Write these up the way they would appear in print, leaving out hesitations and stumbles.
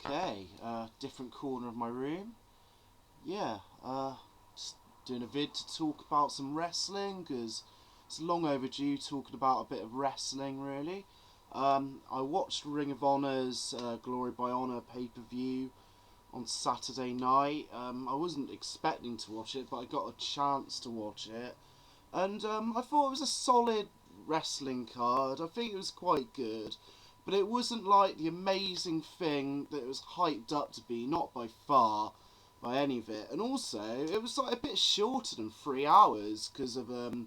Okay, different corner of my room. Yeah, just doing a vid to talk about some wrestling because it's long overdue talking about a bit of wrestling really. I watched Ring of Honor's Glory by Honor pay-per-view on Saturday night. I wasn't expecting to watch it, but I got a chance to watch it. And I thought it was a solid wrestling card. I think it was quite good. But it wasn't like the amazing thing that it was hyped up to be, not by far, by any of it. And also, it was like a bit shorter than 3 hours because of the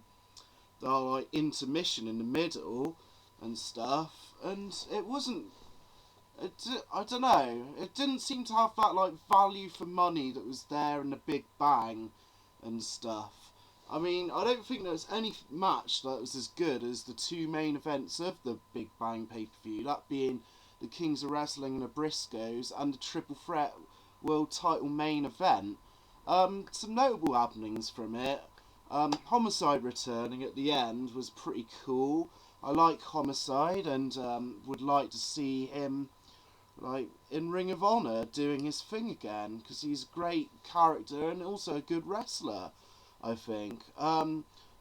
like intermission in the middle and stuff. And it wasn't. I don't know. It didn't seem to have that like value for money that was there in the Big Bang and stuff. I mean, I don't think there's any match that was as good as the two main events of the Big Bang pay-per-view, that being the Kings of Wrestling and the Briscoes and the Triple Threat World Title main event. Some notable happenings from it. Homicide returning at the end was pretty cool. I like Homicide and would like to see him like in Ring of Honor doing his thing again because he's a great character and also a good wrestler. I think.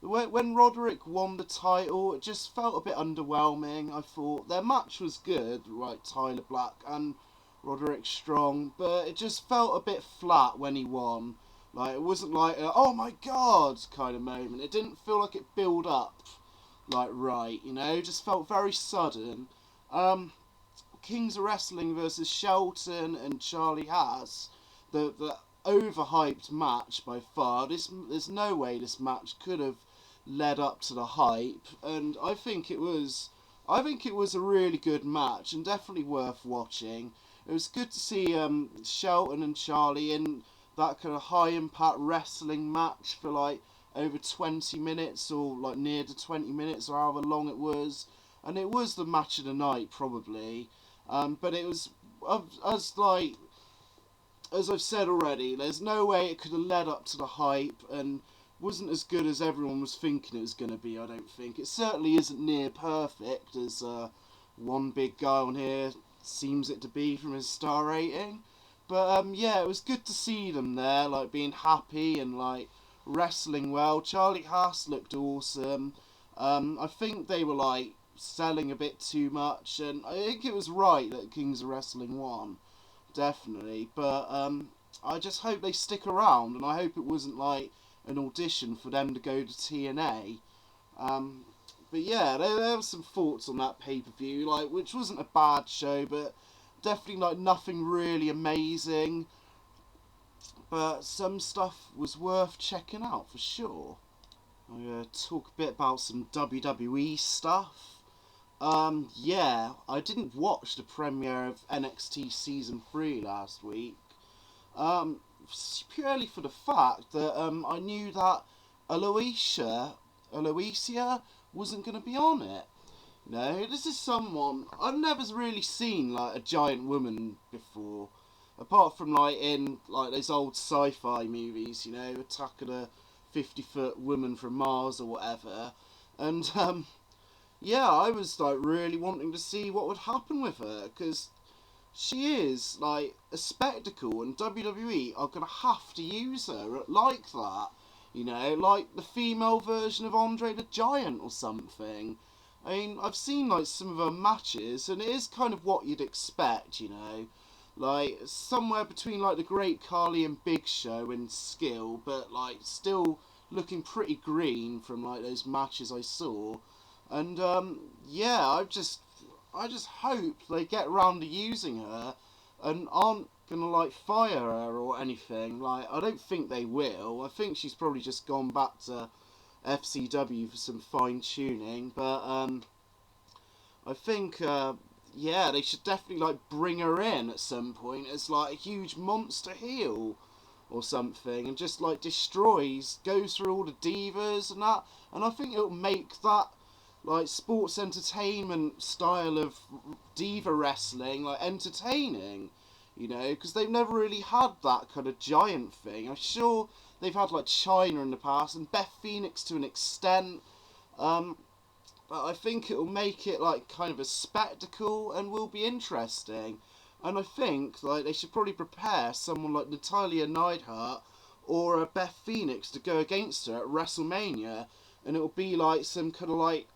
When Roderick won the title, it just felt a bit underwhelming. I thought their match was good, right? Tyler Black and Roderick Strong, but it just felt a bit flat when he won. Like it wasn't like a, oh my god kind of moment. It didn't feel like it built up like right, you know. It just felt very sudden. Kings of Wrestling versus Shelton and Charlie Haas. The overhyped match by far. There's no way this match could have led up to the hype, and I think it was a really good match and definitely worth watching. It was good to see Shelton and Charlie in that kind of high impact wrestling match for like over 20 minutes or like near to 20 minutes or however long it was, and it was the match of the night probably. But it was as I've said already, there's no way it could have led up to the hype and wasn't as good as everyone was thinking it was going to be, I don't think. It certainly isn't near perfect, as one big guy on here seems it to be from his star rating. But yeah, it was good to see them there, like being happy and like wrestling well. Charlie Haas looked awesome. I think they were like selling a bit too much, and I think it was right that Kings of Wrestling won. Definitely, but I just hope they stick around, and I hope it wasn't like an audition for them to go to TNA. But yeah, there were some thoughts on that pay-per-view, like which wasn't a bad show, but definitely like nothing really amazing. But some stuff was worth checking out for sure. I'm gonna talk a bit about some WWE stuff. Yeah, I didn't watch the premiere of NXT Season 3 last week. Purely for the fact that I knew that Aloysia wasn't going to be on it. You know, this is someone I've never really seen like a giant woman before, apart from like in like those old sci-fi movies. You know, Attack of the 50-foot woman from Mars or whatever, and yeah, I was like really wanting to see what would happen with her because she is like a spectacle, and WWE are gonna have to use her like that. You know, like the female version of Andre the Giant or something. I mean, I've seen like some of her matches, and it is kind of what you'd expect. You know, like somewhere between like the Great Khali and Big Show in skill, but like still looking pretty green from like those matches I saw. And yeah, I just hope they get around to using her and aren't gonna like fire her or anything. Like I don't think they will. I think she's probably just gone back to FCW for some fine tuning. But I think yeah, they should definitely like bring her in at some point as like a huge monster heel or something, and just like goes through all the divas and that. And I think it'll make that like sports entertainment style of diva wrestling like entertaining, you know, because they've never really had that kind of giant thing. I'm sure they've had like China in the past and Beth Phoenix to an extent, but I think it'll make it like kind of a spectacle and will be interesting. and I think like they should probably prepare someone like Natalya Neidhart or Beth Phoenix to go against her at WrestleMania, and it'll be like some kind of like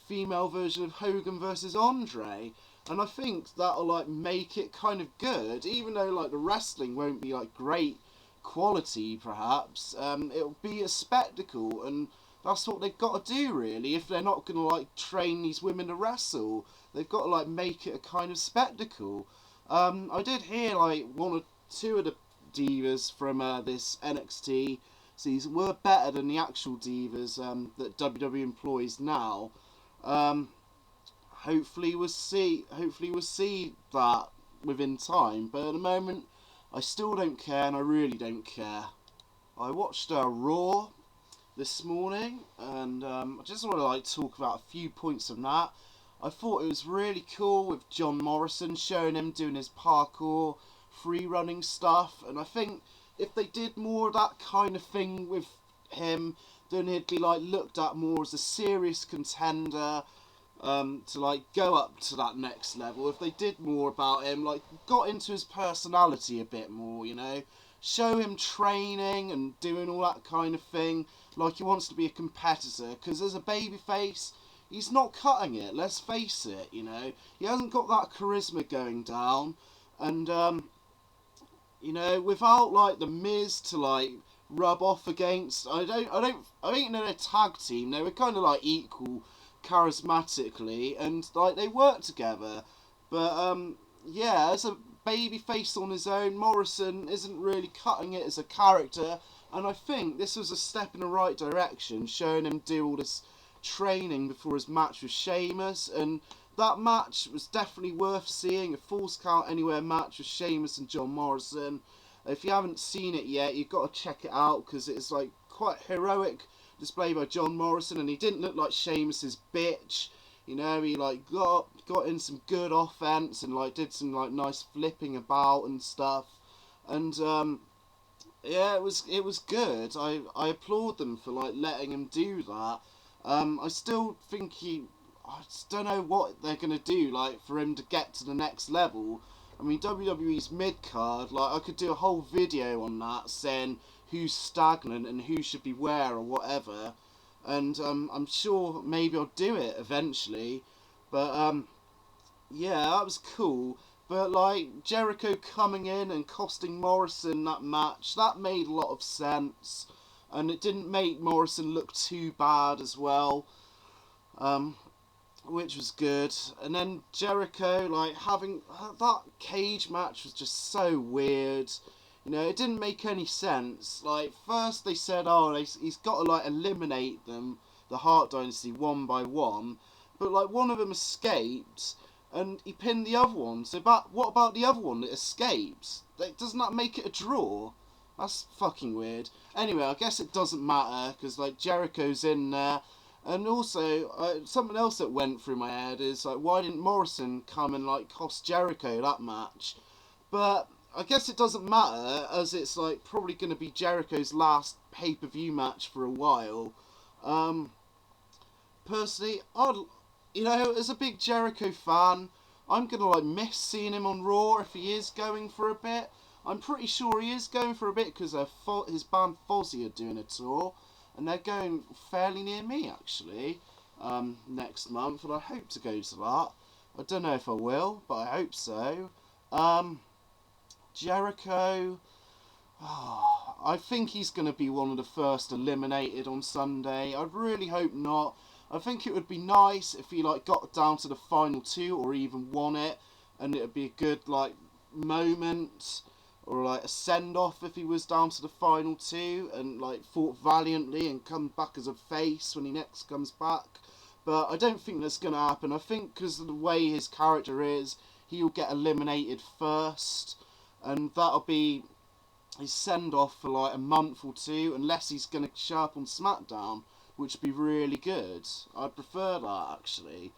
female version of Hogan versus Andre. And I think that'll like make it kind of good, even though like the wrestling won't be like great quality perhaps. It'll be a spectacle, and that's what they've got to do really. If they're not going to like train these women to wrestle, they've got to like make it a kind of spectacle. I did hear like one or two of the divas from this NXT season were better than the actual divas that WWE employs now. Hopefully we'll see. Hopefully we'll see that within time. But at the moment, I still don't care, and I really don't care. I watched Raw this morning, and I just want to like talk about a few points on that. I thought it was really cool with John Morrison showing him doing his parkour, free running stuff, and I think if they did more of that kind of thing with him, then he'd be like looked at more as a serious contender to like go up to that next level. If they did more about him, like got into his personality a bit more, you know, show him training and doing all that kind of thing, like he wants to be a competitor, because as a babyface, he's not cutting it, let's face it, you know. He hasn't got that charisma going down, and you know, without like the Miz to like rub off against, I think they're a tag team. They were kind of like equal charismatically, and like they work together. But yeah, as a babyface on his own, Morrison isn't really cutting it as a character, and I think this was a step in the right direction, showing him do all this training before his match with Sheamus, and that match was definitely worth seeing, a Falls Count Anywhere match with Sheamus and John Morrison. If you haven't seen it yet, you've got to check it out, because it's like quite heroic display by John Morrison, and he didn't look like Sheamus's bitch. You know, he like got in some good offense and like did some like nice flipping about and stuff, and yeah, it was good. I applaud them for like letting him do that. I still think I just don't know what they're gonna do like for him to get to the next level. I mean, WWE's mid card, like I could do a whole video on that saying who's stagnant and who should be where or whatever, and I'm sure maybe I'll do it eventually. But yeah, that was cool. But like Jericho coming in and costing Morrison that match, that made a lot of sense, and it didn't make Morrison look too bad as well, which was good. And then Jericho like having that cage match was just so weird. You know, it didn't make any sense. Like, first they said, oh, he's got to, like, eliminate them, the Hart Dynasty, one by one. But, like, one of them escaped, and he pinned the other one. So, what about the other one that escaped? Like, doesn't that make it a draw? That's fucking weird. Anyway, I guess it doesn't matter, because, like, Jericho's in there. And also, something else that went through my head is, like, why didn't Morrison come and, like, cost Jericho that match? But I guess it doesn't matter, as it's like probably going to be Jericho's last pay-per-view match for a while. Personally, you know, as a big Jericho fan, I'm going to like miss seeing him on Raw if he is going for a bit. I'm pretty sure he is going for a bit, because his band Fozzy are doing a tour, and they're going fairly near me actually next month, and I hope to go to that. I don't know if I will, but I hope so. Jericho, I think he's going to be one of the first eliminated on Sunday. I really hope not. I think it would be nice if he like got down to the final two or even won it, and it would be a good like moment, or like a send off if he was down to the final two and like fought valiantly and come back as a face when he next comes back. But I don't think that's going to happen. I think because of the way his character is, he'll get eliminated first, and that'll be his send-off for like a month or two, unless he's going to show up on SmackDown, which would be really good. I'd prefer that, actually.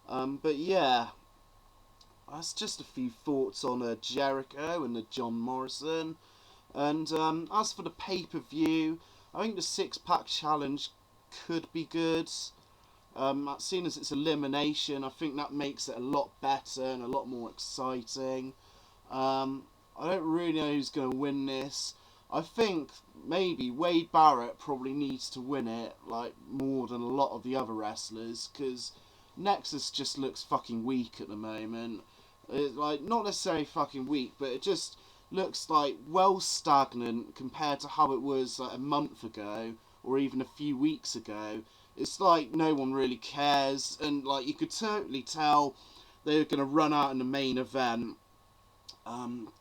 But yeah, that's just a few thoughts on Jericho and the John Morrison. And as for the pay-per-view, I think the six-pack challenge could be good. Seeing as it's elimination, I think that makes it a lot better and a lot more exciting. I don't really know who's going to win this. I think maybe Wade Barrett probably needs to win it, like, more than a lot of the other wrestlers, because Nexus just looks fucking weak at the moment. Like, not necessarily fucking weak, but it just looks like well stagnant compared to how it was like a month ago or even a few weeks ago. It's like no one really cares, and like you could totally tell they were going to run out in the main event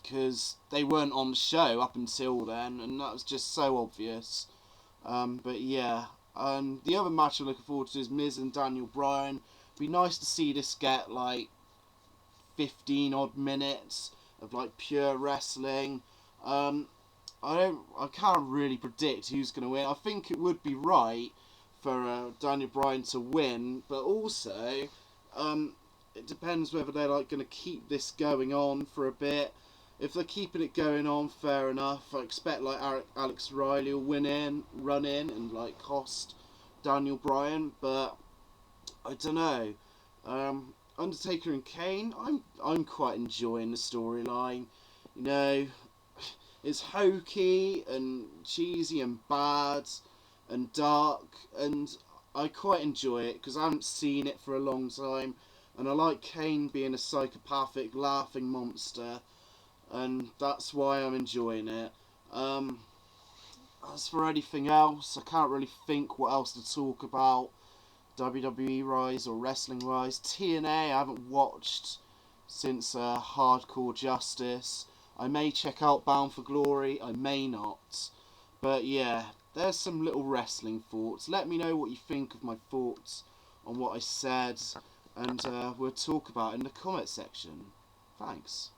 because they weren't on the show up until then, and that was just so obvious. But yeah, the other match I'm looking forward to is Miz and Daniel Bryan. Be nice to see this get like 15 odd minutes of like pure wrestling. I can't really predict who's going to win. I think it would be right for Daniel Bryan to win, but also it depends whether they're like going to keep this going on for a bit. If they're keeping it going on, fair enough. I expect like Alex Riley will run in, and like cost Daniel Bryan, but I don't know. Undertaker and Kane, I'm quite enjoying the storyline. You know, it's hokey and cheesy and bad and dark, and I quite enjoy it because I haven't seen it for a long time, and I like Kane being a psychopathic laughing monster, and that's why I'm enjoying it. As for anything else, I can't really think what else to talk about. WWE Rise or Wrestling Rise. TNA I haven't watched since Hardcore Justice. I may check out Bound for Glory, I may not. But yeah, there's some little wrestling thoughts. Let me know what you think of my thoughts on what I said, and we'll talk about it in the comment section. Thanks.